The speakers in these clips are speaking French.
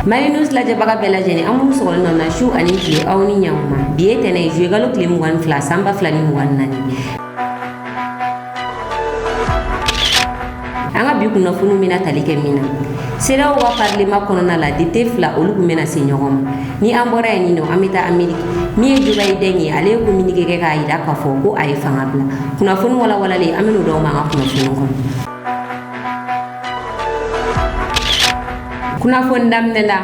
Marinus la jabaga bela jeni amu so no na shu ani kile awni nyamma biye tene jugalo kile mu wan fla samba flani mu wan nani anga bi kunna funu mina talike mina sera wa parlement kono na la dite fla olu mena se nyogom ni ambora ni no amita amerique mi e jubay dengi ale ko minike ke ka ida ka fo ko ay fangabla kuna funu wala le amenu do ma kuna funu ko kuna fondam nela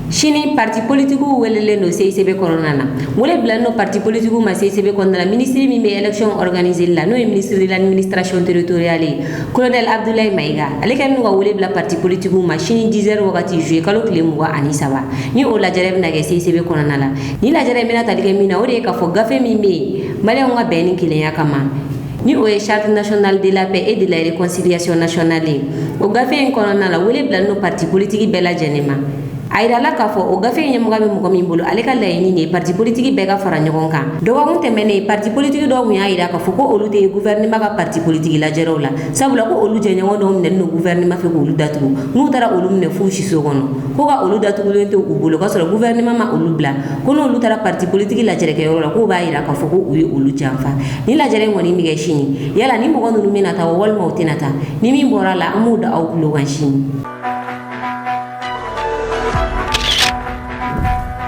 shini parti politiku welele no CCB koronana wole blano parti politiku ma CCB koronana ministre mi me election organiser la no ministre de l'administration territoriale colonel Abdoulaye Maïga ale kan no wole bla parti politiku ma shini 10h wakati jouer kalo klemu wa ani sawa ni o la jareb na ge CCB koronana ni la jareb na talige mina o de ka fo gafe mi me male on ga beni kilenya kama ni o charte nationale de la paix et de la réconciliation nationale o gafe en koronana wole bla no parti politique bela jenema ayra la ka fo o gafe nyamuga be mugo min bolo ale ka layini ne parti politique be ga fara nyogon kan do wa nte mene parti politique do mu ayra ka fo ko olu te gouvernement ka parti politique la jero la sabula ko olu je nyago do mun no gouvernement fe ko olu datu nu tara olu mun fu shi so gono ko ga olu datu le te u bolo ka so gouvernement ma olu bla ko no olu tara parti politique la jere ke yo la ko ba ayra ka fo ko uyi olu jamfa ni la jere ngoni mi ge shini yala ni mugo nu mena ta wal mautinata ni mi bora la amuda au kulo wan shini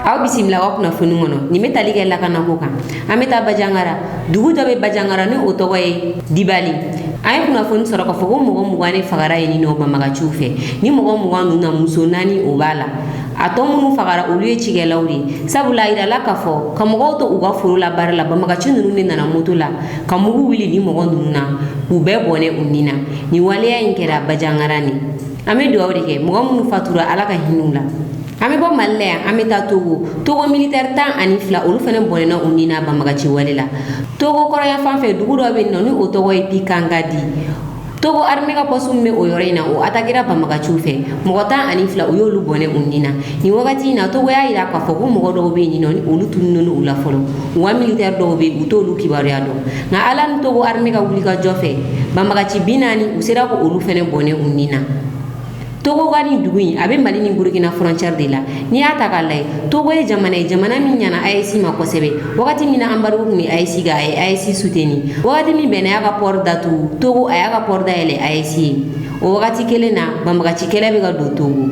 aw bisimila wa kuna funu ngono ni metali ke la kana hoka ameta bajangara dugu dobe bajangara ni otogoy dibali ay kuna funu soro ko fogo mugo mugane fagara ni no mamaga chufe ni mugo muganu na musonani obala atomunu fagara oluye chigelawri sabula ira la kafo kamugo to uga furu la barla bamaga chunu ni nana mutula kamugu wili ni mugo nuna ube bone unina ni wale ya inkera bajangara ni ame do awrike mugo munu fatura alaka hinula ame bo malle ame ta togo militaire tan ani fla olu fene bonena unina bamagachi walela togo koro ya fanfe dugu do be no ni o togo ipi kangadi togo arme ka posumme o yorena o atagira bamagachi fe mogota ani fla o yolu bone unina ni wakati na togo ya ira ka fogo mogo do be ni no ni olu tunno ula folo wa militaire do be utolu kibaru ya do na alan togo arme ka wuli ka jofe bamagachi binani usera ko olu fene bone unina togo gani duguin abe mali ni burkina frontière de la ni ata kalay togo e jamana min nyana AIC ma kosebe wakati mina ambaru ni AIC ga AIC souteni wakati mi bene aga port datu togo ayaga port da ele AIC o wakati kele na bamagachi kele be ga do togo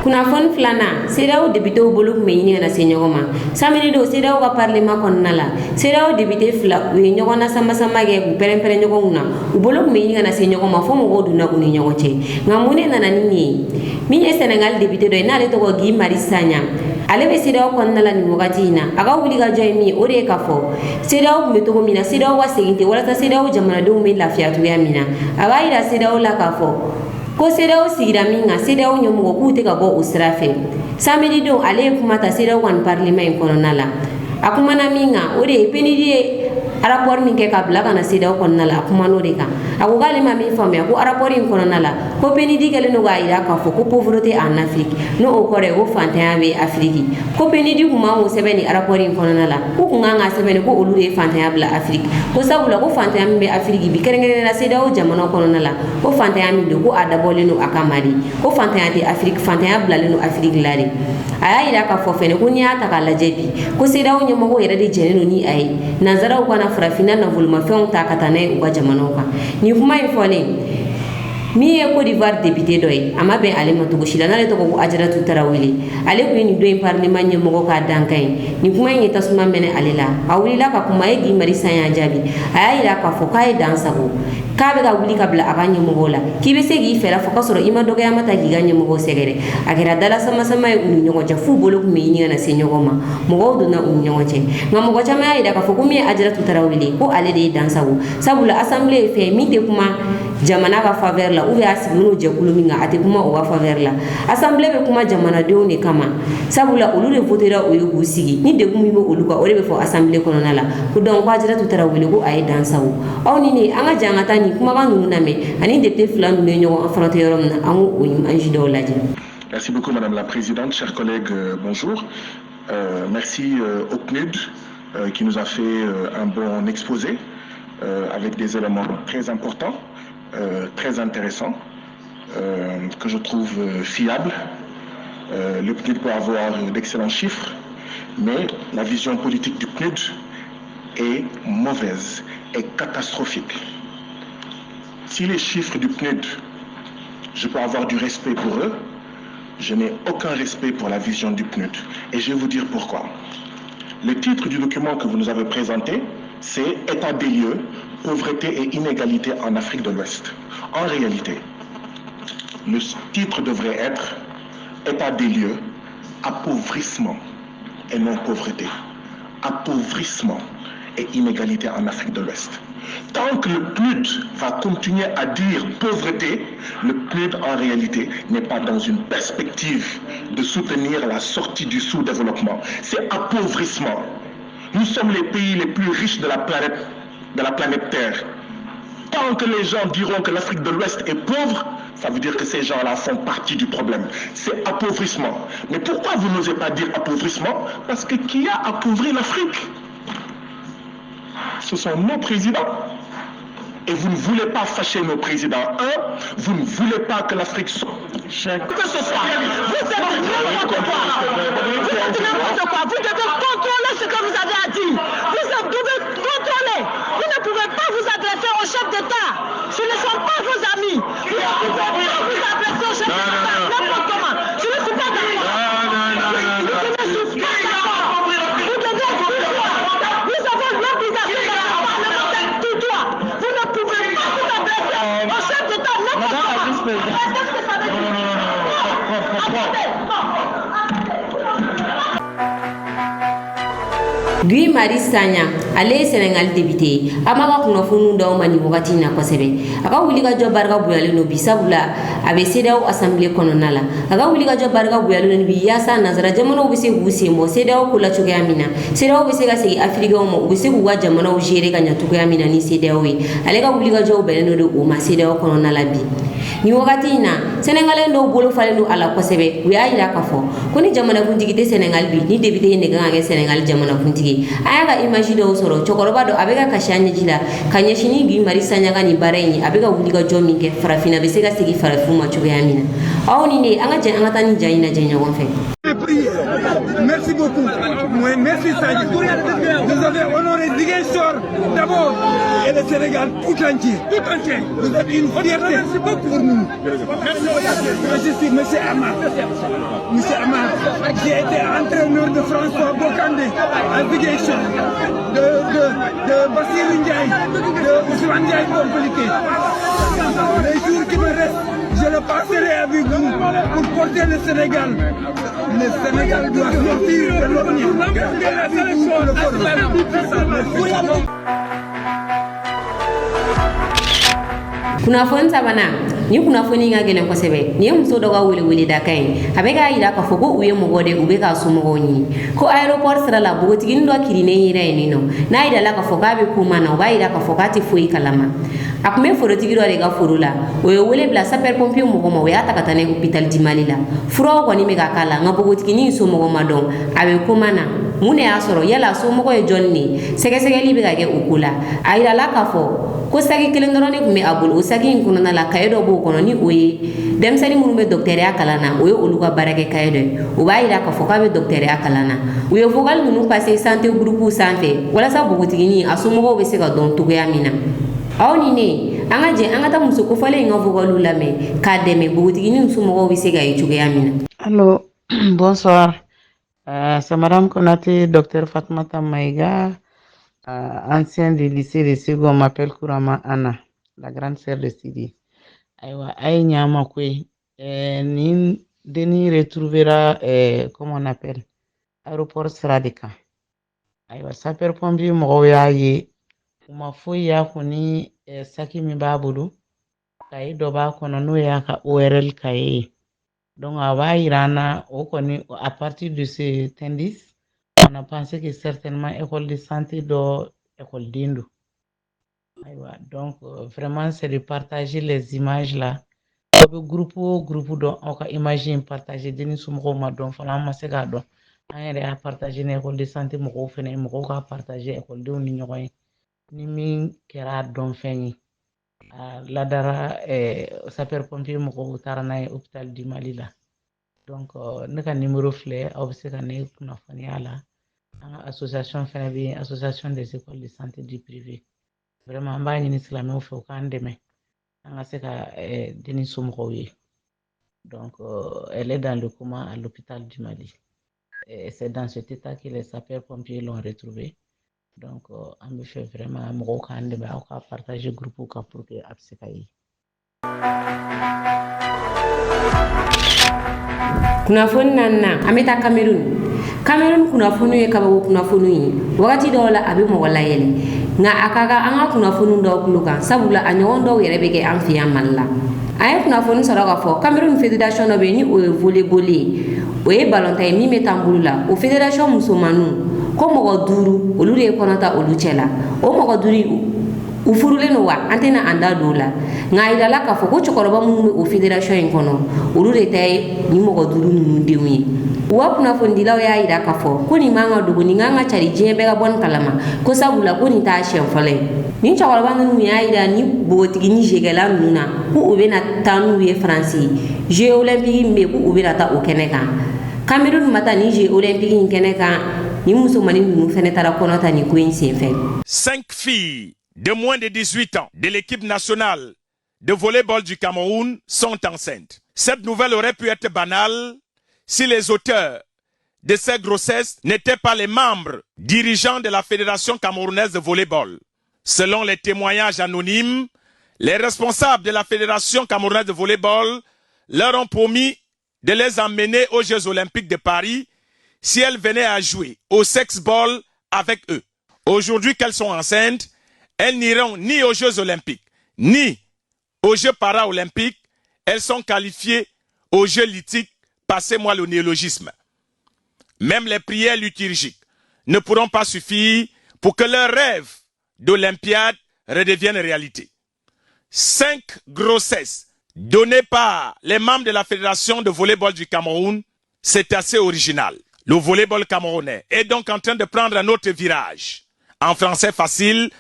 kuna fon flana sedao député o boluk meyini na senyogoma samini do sedao ga parlement konnala sedao député fla we nyogona sama ge pere nyogona u boluk meyini na senyogoma fo mo goduna uni nyogoche ngamune na nani mi Sénégal député do na le to go gi marisanya ale be sedao konnala ni wakati na aga wuli ga joimi o de ka fo sedao me to go mina sedao wa seginte wala ta sedao jamana do me lafiatu ya mina aga ira sedao la ka fo ko sedao sigira minga sedao nyomugo kute ka bo usrafe samedi do ale kuma ta sedao wan parlement kononala akuma na minga ode penidie rapport min ke ka blaga na sedao kononala akuma no de ka akugale ma mi fami ko rapport in kononala ko penidi gele no ga ira ka fo ko pauvreté en Afrique no o kore o fantan be Afrique ko penidi kuma o sebeni rapport in kononala ko nganga sebeni ko olude fantan bla Afrique ko sabula ko fantan be Afrique bi kerengere na sedao jamano kononala ko fantan mi do ko adabole no akamari ko fantan de Afrique fantan bla le no Afrique lari aya ira ka fo fene ko ni ata kala jebi ko sedao nyamo ko yere de jeneno ni ay nazara ko na frafina na voluma fe on ta katane o jamano ka ni kuma ifole mi e Côte d'Ivoire député doy ama ben ale matugo shila na le to ko Adjaratou Tarawele ale ko ni do parlement nyamo ka dankay ni kuma ni tasuma mene ale la awli la ka kuma e gi marisa ya jabi aya ira ka fo kay dansago ka be ga wuli ka bla abanye mogola kibe segi fera fo ka soro ima doga ya mata giganye mogo segere akira dala sama e uni nyongo ja fu bolo kuma yini na senyogoma mogo do na uni nyongo che ngamogo chama ya ira ka fo kuma Adjaratou Tarawele ko ale de dansago sabula assemblée fe mi te kuma jamana ka faveur la ou ya sigino je kuluminga ate kuma o wa faveur la assemblée be kuma jamana de oni kama sabula olu de votera o yugo sigi ni de gumi mo olu ka o be fo assemblée kono la ko don ko Adjaratou Tarawele ko ay dansago awni ni anga jangata ni kuma ba nunu na me ani député flan ne nyo en frontière rom na amu o yim anji do laje. Merci beaucoup Madame la Présidente, chers collègues, bonjour. Merci au CNUD qui nous a fait un bon exposé avec des éléments très importants. très intéressant, que je trouve fiable. Le PNUD peut avoir d'excellents chiffres, mais la vision politique du PNUD est mauvaise, est catastrophique. Si les chiffres du PNUD, je peux avoir du respect pour eux, je n'ai aucun respect pour la vision du PNUD. Et je vais vous dire pourquoi. Le titre du document que vous nous avez présenté, c'est « État des lieux, pauvreté et inégalité en Afrique de l'Ouest ». En réalité, le titre devrait être « État des lieux, appauvrissement et non pauvreté ». Appauvrissement et inégalité en Afrique de l'Ouest. Tant que le PNUD va continuer à dire pauvreté, le PNUD en réalité n'est pas dans une perspective de soutenir la sortie du sous-développement. C'est appauvrissement. Nous sommes les pays les plus riches de la planète Terre. Tant que les gens diront que l'Afrique de l'Ouest est pauvre, ça veut dire que ces gens-là font partie du problème. C'est appauvrissement. Mais pourquoi vous n'osez pas dire appauvrissement? Parce que qui a appauvri l'Afrique? Ce sont nos présidents. Et vous ne voulez pas fâcher nos présidents. Vous ne voulez pas que l'Afrique soit... Que ce soit. Vous êtes n'importe quoi. Vous êtes n'importe quoi. Vous devez contrôler ce que vous avez à dire. Vous devez contrôler. Vous ne pouvez pas vous adresser au chef d'État. Ce ne sont pas vos amis. Vous ne pouvez pas vous adresser au chef d'État n'importe comment. Je ne suis pas d'accord. Je ne suis pas d'accord. Vous devez tutoir. Nous avons l'obligation de tutoir. Vous ne pouvez pas vous adresser au chef d'État n'importe comment. Qu'est-ce que ça veut dire? Guy Marius Sagna ale ye Senegal député a ma ka kunnafoniw d'aw ma nin wagati in na kosɛbɛ. A ka wulikajɔ barika bonyalen no bi sabula a bɛ CEDEAO assemblée kɔnɔna la. A ka wulikajɔ barika bonyalen no bi yaasa nanzara jamanaw bɛ se k'u sen bɔ CEDEAO ko la cogoya min na. CEDEAO bɛ se ka segin Africains ma u bɛ se k'u ka jamanaw gérer ka ɲɛ cogoya min na ni CEDEAO ye. Ale ka wulikajɔw bɛnnen do o ma CEDEAO kɔnɔna la bi. Ni wagati in na Senegalais dɔw bolo falen do a la kosɛbɛ. U y'a yira k'a fɔ ko ni jamanakuntigi tɛ Senegal bi ni député in de kan ka kɛ Senegal jamanakuntigi. A y'a ka image dɔw sɔrɔ cɛkɔrɔba dɔ a bɛ ka kasi a ɲɛji la ka ɲɛsin ni Guy Marius Sagna ka nin baara in ye a bɛ ka wulikajɔ min kɛ farafinna bɛ se ka segin farafinw ma cogoya min na. Aw ni ne an ka jɛ an ka taa ni ja in lajɛ ɲɔgɔn fɛ. Merci beaucoup. Merci Sagna. Vous avez honoré Ziguinchor d'abord et le Sénégal tout entier. Tout entier. Vous êtes une fierté pour nous. Je suis M. Amar. Monsieur Amar, j'ai été entraîneur de François Bocandé à Ziguinchor, de Bassirou Ndiaye, de Ousmane Ndiaye compliqué. Les jours qui me restent, je le passerai avec vous pour porter le Sénégal. Le Sénégal doit sortir de l'ONU. Kunnafoni sabanan ni kunnafoni ka gɛlɛn kosɛbɛ ni ye muso dɔ ka wele da kan ye a bɛ k'a yira k'a fɔ ko u ye mɔgɔ de u bɛ k'a somɔgɔw ɲini ko aéroport sira la bogotigini dɔ kirinnen yera yen nɔ n'a yirala k'a fɔ k'a bɛ kuma na o b'a yira k'a fɔ k'a tɛ foyi kalama a tun bɛ forotigi dɔ de ka foro la o ye wele bila sapeur pompier mɔgɔ ma o y'a ta ka taa n'a ye hôpital di Mali la furaw kɔni bɛ ka k'a la nka bogotigini in somɔgɔ ma dɔn a bɛ kuma na mun de y'a sɔrɔ yala somɔgɔ ye jɔnni de sɛgɛsɛgɛli bɛ ka kɛ o ko la a yirala k'a fɔ ko sagi kelen dɔrɔn de tun bɛ a bolo o sagi in kɔnɔna la kaye dɔ b'o kɔnɔ ni o ye denmisɛnnin minnu bɛ dɔgɔtɔrɔya kalan na o ye olu ka baarakɛ kaye dɔ ye o b'a yira k'a fɔ k'a bɛ dɔgɔtɔrɔya kalan na u ye vocal ninnu passé santé groupe sanfɛ walasa bogotigini a somɔgɔw bɛ se ka dɔn cogoya min na aw ni ne an ka jɛ an ka taa muso kofɔlen in ka vocaliw lamɛn k'a dɛmɛ bogotigini somɔgɔw bɛ se ka ye cogoya min na. Allô, bonsoir. C'est Madame Konate, docteur Fatmata Maïga, ancienne du lycée de Ségou. On m'appelle couramment Anna, la grande sœur de Sidi. Aïwa, aïe nyama kwe, ni deni retrouvera, comment on appelle, aéroport Sradika. Aïwa, sapeur pompier mɔgɔw y'a ye, u ma foyi y'a kun ni saki min b'a bolo, kaye dɔ b'a kɔnɔ n'o y'a ka ORL kaye ye. Donc, à partir de ce indice, on a pensé que certainement école de santé doit école d'Indo. Donc, vraiment, c'est de partager les images là. Groupe donc, on a imaginer partager des images donc, on a partagé l'école de santé, on a partagé l'école de l'Union. Ni min kɛra dɔn fɛn ye ladara sapeur pompier mɔgɔw taara n'a ye hôpital du Mali la. Donc ne ka numéro filɛ aw bɛ se ka ne kunnafoniya la. An ka association fɛnɛ bɛ association des écoles de santé du privé. Vraiment an b'a ɲini silamɛw fɛ u k'an dɛmɛ an ka se ka denni somɔgɔw ye. Donc elle est dans le coma à l'hôpital du Mali. C'est dans cet état que les sapeurs pompiers l'ont retrouvée. Donc an bɛ fɛ vraiment mɔgɔw k'an dɛmɛ aw ka partager groupe kan pour que a bɛ se ka ye. Kunnafoni naaninan an bɛ taa Cameroun kunnafoni ye kabako kunnafoni ye wagati dɔw la a bɛ mɔgɔ layɛlɛ nka a ka kan an ka kunnafoni dɔw tulo kan sabula a ɲɔgɔn dɔw yɛrɛ bɛ kɛ an fɛ yan Mali la. An ye kunnafoni sɔrɔ k'a fɔ Cameroun fédération dɔ bɛ yen ni o ye volleyball ye o ye ballon ye min bɛ taa bolo la o fédération musomaninw ko mɔgɔ 5 olu de ye kɔnɔ ta olu cɛ la o mɔgɔ 5 u furulen don wa an tɛna an da don la nka a yirala k'a fɔ ko cɛkɔrɔba minnu bɛ o fédération in kɔnɔ olu de ta ye ni mɔgɔ 5 ninnu denw ye. U ka kunnafonidilaw y'a yira k'a fɔ ko nin man ka dogo nin kan ka cari diɲɛ bɛɛ ka bɔ nin kalama ko sabula ko nin t'a siɲɛ fɔlɔ ye. Nin cɛkɔrɔba ninnu y'a yira ni npogotigi ni jɛgɛla ninnu na ko u bɛna taa n'u ye Faransi Jeux olympiques min bɛ yen ko u bɛna taa o kɛnɛ kan. Cameroun ma taa ni Jeux olympiques in kɛnɛ kan ni musomanin ninnu fɛnɛ taara kɔnɔ ta nin ko in senfɛ. 5 filles de moins de 18 ans de l'équipe nationale de volleyball du Cameroun sont enceintes. Cette nouvelle aurait pu être banale si les auteurs de ces grossesses n'étaient pas les membres dirigeants de la Fédération camerounaise de volleyball. Selon les témoignages anonymes, les responsables de la Fédération camerounaise de volleyball leur ont promis de les emmener aux Jeux olympiques de Paris si elles venaient à jouer au sexball avec eux. Aujourd'hui qu'elles sont enceintes, elles n'iront ni aux Jeux olympiques, ni aux Jeux paralympiques. Elles sont qualifiées aux Jeux lithiques, passez-moi le néologisme. Même les prières liturgiques ne pourront pas suffire pour que leur rêve d'Olympiade redevienne réalité. 5 grossesses données par les membres de la Fédération de volleyball du Cameroun, c'est assez original. Le volleyball camerounais est donc en train de prendre un autre virage. En français facile,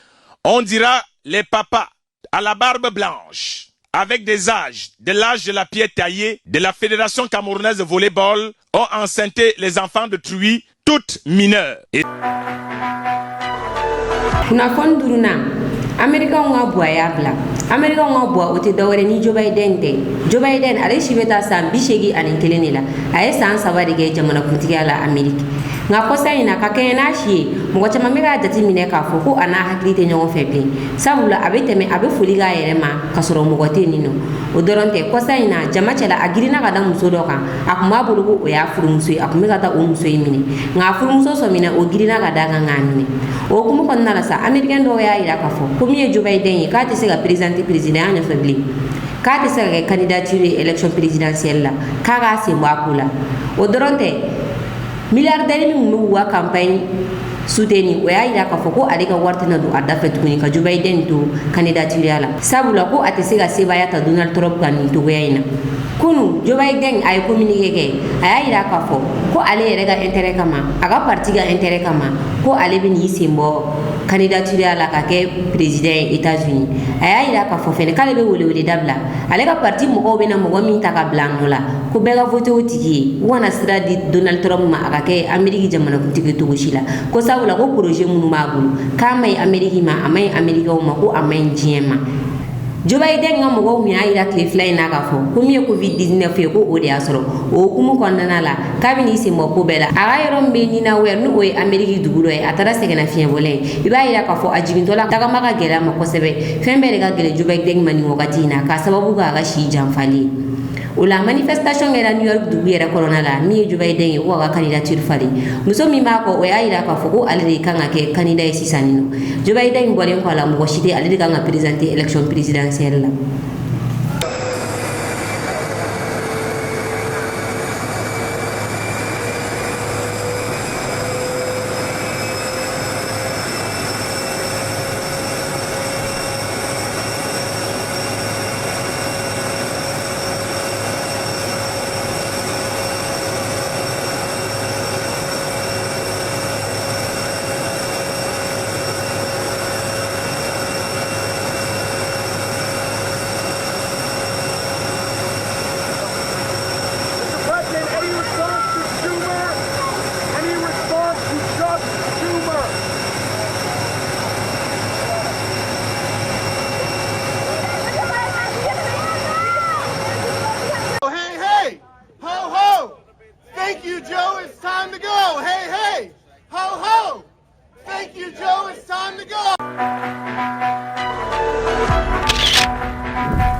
on dira les papas à la barbe blanche, avec des âges de l'âge de la pierre taillée de la Fédération camerounaise de volleyball, ont enceinté les enfants de Truy, toutes mineures. Kunnafoni duurunan Amerikaw ka buwaya bila Amerikaw ka buwa o tɛ dɔwɛrɛ ni Joe Biden tɛ. Joe Biden ale si bɛ taa san 81 de la a ye san 3 de kɛ jamanakuntigiya la Ameriki nka kɔsa in na ka kɛɲɛ n'a si ye mɔgɔ caman bɛ k'a jate minɛ k'a fɔ ko a n'a hakili tɛ ɲɔgɔn fɛ bilen sabula a bɛ tɛmɛ a bɛ foli k'a yɛrɛ ma ka sɔrɔ mɔgɔ tɛ nin nɔ o dɔrɔn tɛ kɔsa in na jama cɛla a girinna ka da muso dɔ kan a tun b'a bolo ko o y'a furumuso ye a tun bɛ ka taa o muso in minɛ nka a furumuso sɔmina o girinna ka da kan k'a minɛ o hukumu kɔnɔna la sa Amerikɛn dɔw y'a yira k'a fɔ ko min ye Joe Biden ye k'a tɛ se ka présidenter président ya ɲɛfɛ bilen k'a tɛ se ka kɛ candidature ye élection présidentielle la k'a k'a sen bɔ a ko la o dɔrɔn tɛ milliardaire min b'u ka campagne soutenir o y'a yira k'a fɔ ko ale ka wari tɛna don a da fɛ tuguni ka Joe Biden to candidature la sabula ko a tɛ se ka sebaaya ta Donald Trump kan nin togoya in na kunu Joe Biden a ye communiqué kɛ a y'a yira k'a fɔ ko ale yɛrɛ ka intérêt kama a ka parti ka intérêt kama ko ale bɛ n'i sen bɔ candidature la ka kɛ président ye États-Unis a y'a yira k'a fɔ fɛnɛ k'ale bɛ welewele dabila ale ka parti mɔgɔw bɛna mɔgɔ min ta ka bila nɔ la ko bɛɛ ka voté o tigi ye u kana sira di Donald Trump ma a ka kɛ Ameriki jamanakuntigi cogo si la ko sabula ko projet minnu b'a bolo k'a ma ɲi Ameriki ma a ma ɲi Amerikɛnw ma ko a ma ɲi diɲɛ ma Joe Biden ka mɔgɔw y'a yira tile 2 in na k'a fɔ ko min ye Covid-19 ye ko o de y'a sɔrɔ o hukumu kɔnɔna la k'a bɛ n'i sen bɔ ko bɛɛ la a ka yɔrɔ min bɛ Ninawɛri n'o ye Ameriki dugu dɔ ye a taara sɛgɛnnafiɲɛbɔla ye i b'a yira k'a fɔ a jigintɔla tagama ka gɛlɛ a ma kosɛbɛ fɛn bɛɛ de ka gɛlɛn Joe Biden ma nin wagati in na k'a sababu k'a ka si janfali ye o la manifestation kɛra New York dugu yɛrɛ kɔnɔna la min ye Joe Biden ye ko a ka candidature falen muso min b'a kɔ o y'a yira k'a fɔ ko ale de kan ka kɛ candidat ye sisan nɔ Joe Biden bɔlen kɔ a la mɔgɔ si tɛ ale de kan ka présenter élection présidentielle la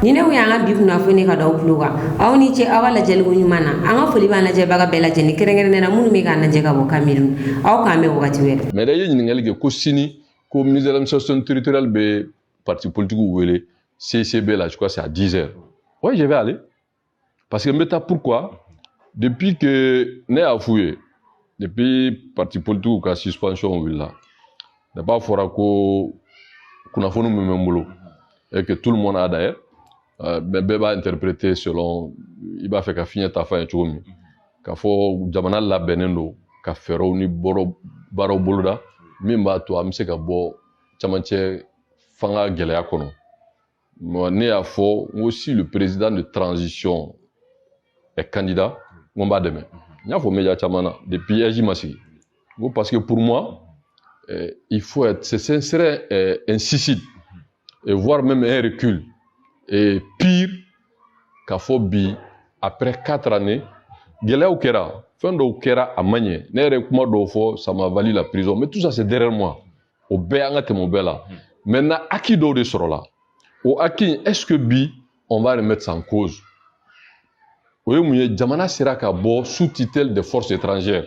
ni ne wuya nga bi kuna foni ka daw pluga aw ni ci awala jel gu nyumana anga foli bana je baga bela jeni kerengere na munu mi ga na je ka bo kamirun aw ka me wakati wele mais da yin ngal ge ko sini ko ministre de l'administration territoriale be parti politique ou wele CCB là je crois c'est à 10h ouais je vais aller parce que meta pourquoi depuis que ne a fouillé depuis parti politique ou ka suspension willa da ba fora ko kuna fonu memembulo et que tout le monde a d'ailleurs bébé va interpréter selon il va faire qu'à finir ta fin choumi qu'à fo jamana la benendo qu'à faire ni boro baro boluda mimba to amse ka bo chamanche fanga gelea kono moi né à fo aussi le président de transition est candidat on va demain il faut média chamana depuis Ajimasi parce que pour moi il faut être ce serait un suicide et voire même un recul et pire qu'à Fobi après 4 années Gelea Okera fin d'Okera à Magné n'ere kuma d'ofo ça m'a valu la prison mais tout ça c'est derrière moi au béanga te mon bella maintenant aki do de sorola au aki est-ce que bi on va remettre ça en cause oui mouye jamana sera ka bo sous tutelle des forces étrangères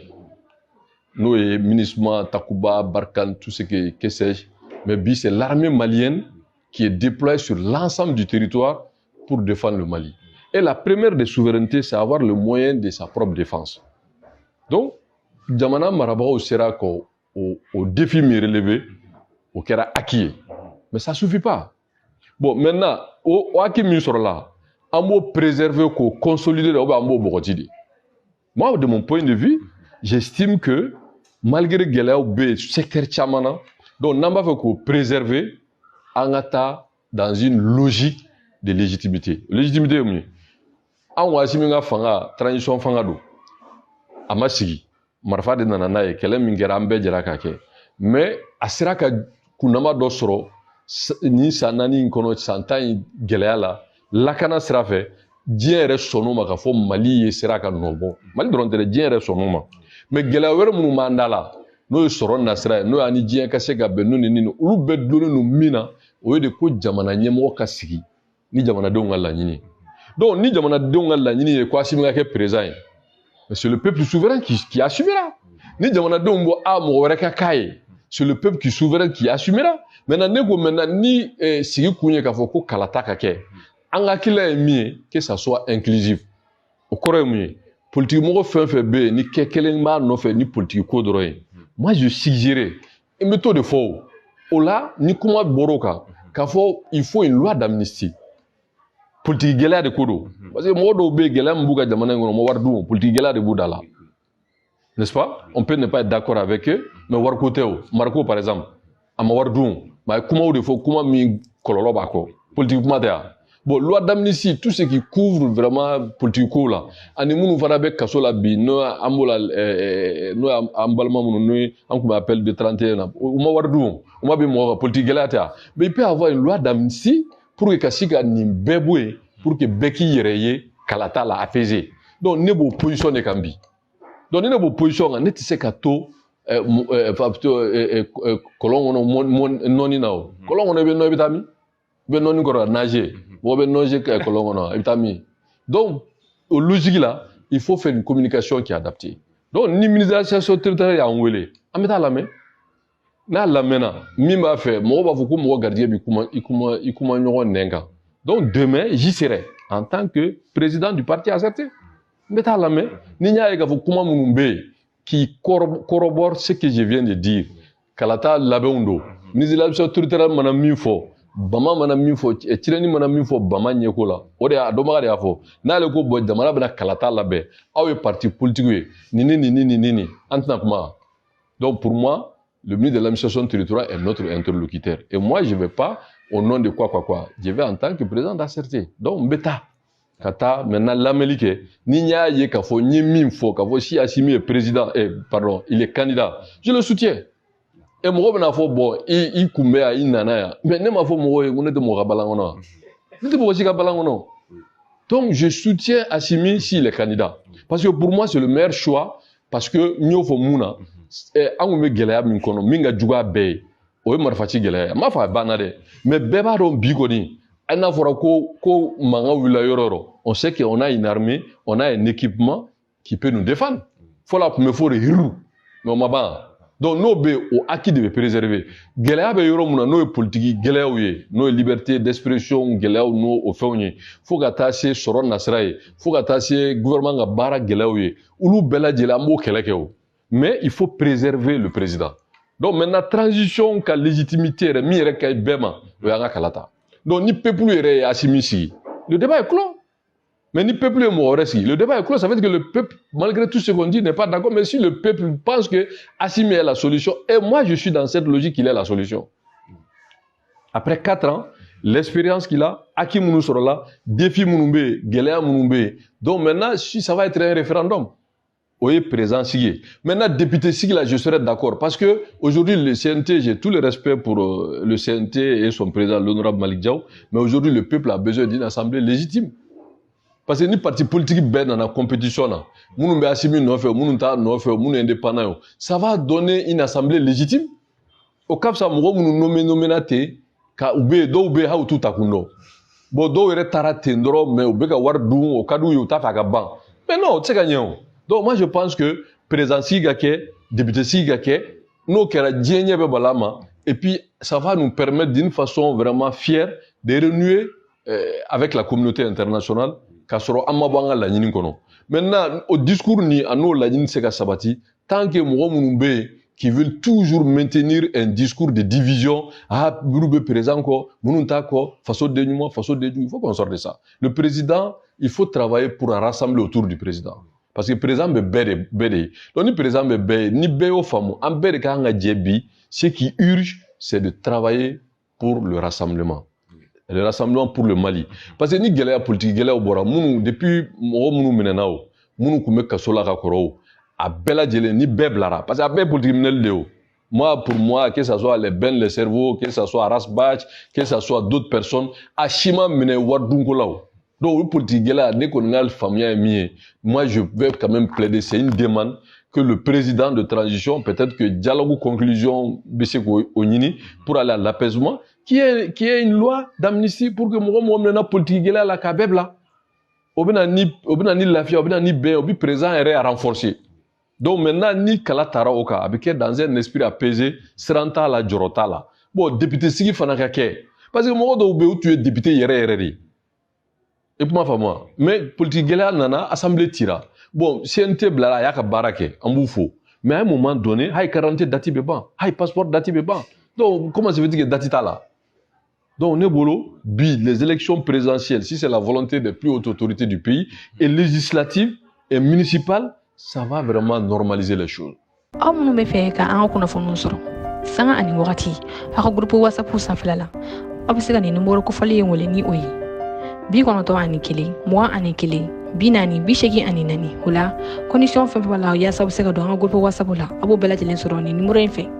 nous et ministre Takuba Barkan tout ce que sais-je mais bi c'est l'armée malienne qui est déployée sur l'ensemble du territoire pour défendre le Mali. Et la première des souverainetés, c'est avoir le moyen de sa propre défense. Donc, Djamana Marabao sera au défi me relevé, au Kera acquis. Mais ça ne suffit pas. Bon, maintenant, au acquis sur là, on va préserver, consolider, on va bourotidi. Moi, de mon point de vue, j'estime que malgré Gelao B, secteur Tchamana, donc on va préserver angata dans une logique de légitimité. Légitimité au mieux. En wasiminga fanga transition fanga do. Amasigi marfa de nanana e kele mingera ambe jera kake. Mais asira ka kunama do soro ni sanani nkono santai geleala lakana sira fe diere sonoma ka fo Mali sira ka nobo. Mali drontere diere sonoma. Mais gelawere munu mandala no soro nasira no ani diere ka se ga benu ni ulu bedlu no mina au lieu de ko jamana nyemo ka sigi ni jamana de on la nyini donc ni jamana de on la nyini e ko asimi ka présent mais c'est le peuple souverain qui assumera ni jamana de on bo a mo were ka kai c'est le peuple qui souverain qui assumera maintenant nego maintenant ni sigi kunye ka fo ko kalata ka ke anga kila mi que ça soit inclusif au corps mi politique mo fait be ni kekelen ma no fait ni politique ko droit moi je suggérerais une méthode de faux Ola, ni kuma boroka, il faut une loi d'amnistie. Politique gelea de kodo. Parce que moi, dobe gelea mbuga jamana ngono mo wardu politique gelea de boudala. N'est-ce pas? On peut ne pas être d'accord avec eux, mais war koteo, Marco par exemple, ama wardu, mais kuma de fo kuma mi kololo bako. Politique kuma tea. Bon, loi d'amnistie, tout ce qui couvre vraiment politique là. Animu fana be kasola bi no ambola no ambalma no on comme appelle de 31 o ma wardu o ma be mo politique gelata mais il peut avoir une loi d'amnistie pour que kasika ni bebwe pour que beki yereye kalata la apaiser donc ne bo position ne kambi donc ne bo position ne tise kato kolon non nao kolon on be no bitami be non ngora nager bo be nager kolon on bitami donc au logique là il faut faire une communication qui est adaptée donc ni ministère territoriale ya onwele ameta la main na la mena mi m'a fait mo ba fuku mo gardien bi ikuma nyogo nenga donc demain j'y serai en tant que président du parti ACT meta la main ni nya ga fukuma munumbe qui corrobore ce que je viens de dire kalata labeundo ministre de l'administration territoriale mana mi fo bama mana min fo tirani mana min fo bama nyeko la o de adoma de afo na le ko bo jamana bana kalata labe aw e parti politique ni antna kuma donc pour moi le ministre de l'administration territoriale est notre interlocuteur et moi je vais pas au nom de quoi je vais en tant que président d'ACT donc beta kata maintenant l'Amérique ni nya ye ka fo ni min fo ka fo si Assimi est président pardon il est candidat je le soutiens. Et moi, je suis bon, il kumbe à inana. Mais ne m'a fait moi, on est de mon rabalangono. Donc, je soutiens Assimi s'il est candidat. Parce que pour moi, c'est le meilleur choix. Parce que nous faut mouna. On me gelea minkono, minga juga bay. Oye marfachi gelea. Ma fa banade. Mais beba don bigoni. On sait qu'on a une armée, on a un équipement qui peut nous défendre. Faut mais on m'a pas. Donc nous au acquis de préserver. Gelea be yoro muna no politique gelea ouye, no liberté d'expression gelea no au fawni. Faut que tasser soron nasraye, faut que tasser gouvernement ga bara gelea ouye. Ulu bela jela mo kelekeo. Mais il faut préserver le président. Donc maintenant transition ka légitimité mi re kay bema o yanga kalata. Donc ni peuple ere asimisi. Le débat est clos. Mais ni peuple le débat est clos, ça veut dire que le peuple, malgré tout ce qu'on dit, n'est pas d'accord. Mais si le peuple pense que Assimi est la solution, et moi je suis dans cette logique qu'il est la solution. Après 4 ans, l'expérience qu'il a, Aki Mounou sera là, défi Mounoumbe, Gelea Mounoumbe. Donc maintenant, si ça va être un référendum, oui, présent Sigui. Maintenant, député Sigui, là, je serais d'accord. Parce que aujourd'hui, le CNT, j'ai tout le respect pour le CNT et son président, l'honorable Malik Diaw. Mais aujourd'hui, le peuple a besoin d'une assemblée légitime. Parce que ni parti politique ben dans la compétition là, moun be Assimi no fait, moun ta no fait, moun indépendant, ça va donner une assemblée légitime. Au cap ça mo moun nominaté ka ube do ube ha tout takuno. Bo do ere tarate ndoro mais ube ka war du o kadu yo ta ka ban. Mais non, c'est gagnant. Donc moi je pense que président Sigake, député Sigake, no kera djenye be balama et puis ça va nous permettre d'une façon vraiment fière de renouer avec la communauté internationale. Maintenant, au discours ni à nos lagines seka sabati, tant que Mouroumbe qui veulent toujours maintenir un discours de division, ah, Bourbe présent quoi, Moununta quoi, façon de dénouement, il faut qu'on sorte de ça. Le président, il faut travailler pour rassembler autour du président. Parce que le président be bede. Donc, le président be bede, ni be au fameux, en bede kanga djebi, ce qui urge, c'est de travailler pour le rassemblement. Le rassemblement pour le Mali. Parce que ni gelea politique, gelea obora, mounou, depuis mounou menenao, mounou koume kasola kakoro, a bela djele, ni beblara. Parce que a bel politique menel leo. Moi, pour moi, que ce soit les Ben, les cerveaux, que ce soit Rasbach, que ce soit d'autres personnes, a chima mene wadungolao. Donc, le politique gelea, dès qu'on a le famille émié, moi, je vais quand même plaider, c'est une demande que le président de transition, peut-être que dialogue ou conclusion, Besseko Onini, pour aller à l'apaisement, qui est une loi d'amnistie pour que mon politique là la kabebla obena ni lafia obena ni ben obi présent est à renforcer. Donc maintenant ni kala tara oka avec dans un esprit apaisé seranta la jorota là. Bon député Sigui fanaka ke parce que mo do be tu es député yere et pour ma femme mais politique là nana assemblée tira. Bon CNT blala yaka barake ambufo mais à un moment donné hay 40 dati beban hay passeport dati beban. Donc comment ça veut dire que dati ta là? Donc, les élections présidentielles, si c'est la volonté des plus hautes autorités du pays, et législatives et municipales, ça va vraiment normaliser les choses. Binani bishegi ani nani hula condition fe wala ya sabu se ga do groupe WhatsApp la abo bela jelen soro ni numéro en fait